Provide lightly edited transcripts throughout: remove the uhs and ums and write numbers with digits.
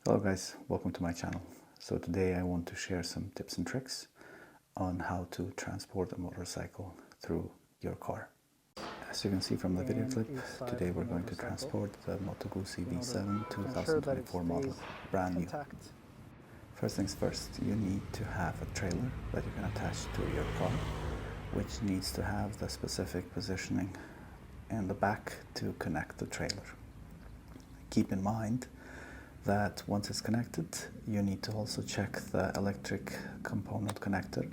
Hello guys, welcome to my channel. So today I want to share some tips and tricks on how to transport a motorcycle through your car. As you can see from the video clip, today we're going to transport the Moto Guzzi V7 2024 model, brand new. First things first, you need to have a trailer that you can attach to your car, which needs to have the specific positioning in the back to connect the trailer. Keep in mind that once it's connected, you need to also check the electric component connector,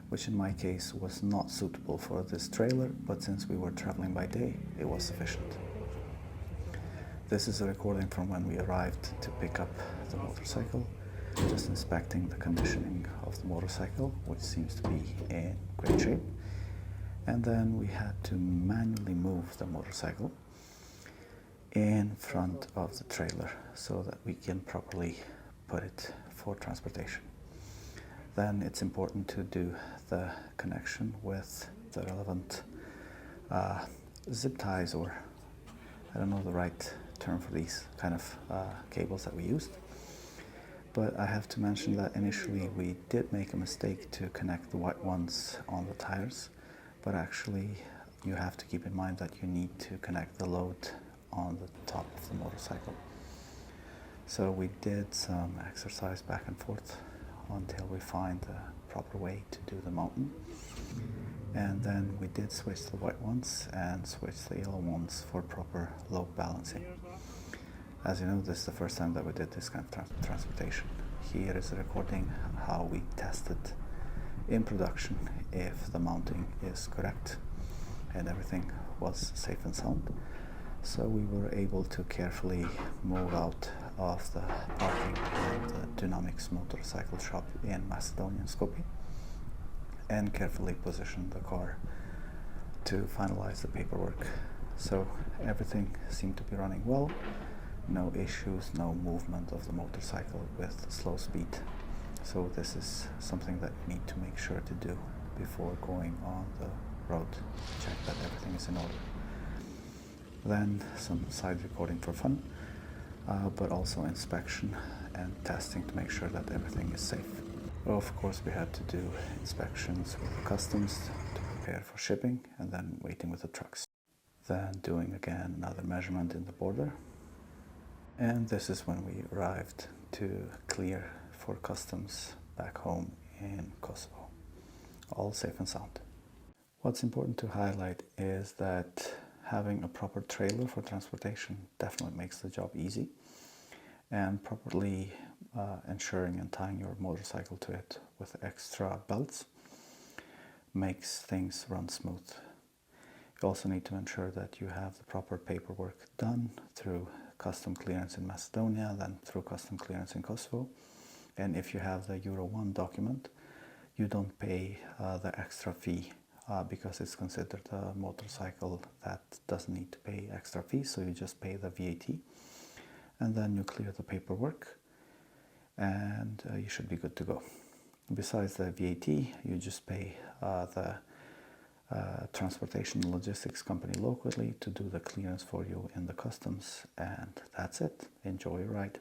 which in my case was not suitable for this trailer, but since we were traveling by day, it was sufficient. This is a recording from when we arrived to pick up the motorcycle, just inspecting the conditioning of the motorcycle, which seems to be in great shape. And then we had to manually move the motorcycle in front of the trailer so that we can properly put it for transportation. Then it's important to do the connection with the relevant zip ties, or I don't know the right term for these kind of cables that we used. But I have to mention that initially we did make a mistake to connect the white ones on the tires, but actually you have to keep in mind that you need to connect the load on the top of the motorcycle. So we did some exercise back and forth until we find the proper way to do the mounting. And then we did switch the white ones and switch the yellow ones for proper load balancing. As you know, this is the first time that we did this kind of transportation. Here is a recording how we tested in production if the mounting is correct and everything was safe and sound. So we were able to carefully move out of the parking in the Dynamics motorcycle shop in Macedonia, Skopje, and carefully position the car to finalize the paperwork. So everything seemed to be running well, no issues, no movement of the motorcycle with slow speed. So this is something that you need to make sure to do before going on the road. Check that everything is in order. Then some side recording for fun, but also inspection and testing to make sure that everything is safe. Well, of course, we had to do inspections with customs to prepare for shipping, and then waiting with the trucks. Then doing again another measurement in the border. And this is when we arrived to clear for customs back home in Kosovo. All safe and sound. What's important to highlight is that having a proper trailer for transportation definitely makes the job easy, and properly ensuring and tying your motorcycle to it with extra belts makes things run smooth. You also need to ensure that you have the proper paperwork done through custom clearance in Macedonia, then through custom clearance in Kosovo. And if you have the Euro 1 document, you don't pay the extra fee because it's considered a motorcycle that doesn't need to pay extra fees, so you just pay the VAT and then you clear the paperwork and you should be good to go. Besides the VAT, you just pay the transportation logistics company locally to do the clearance for you in the customs, and that's it. Enjoy your ride.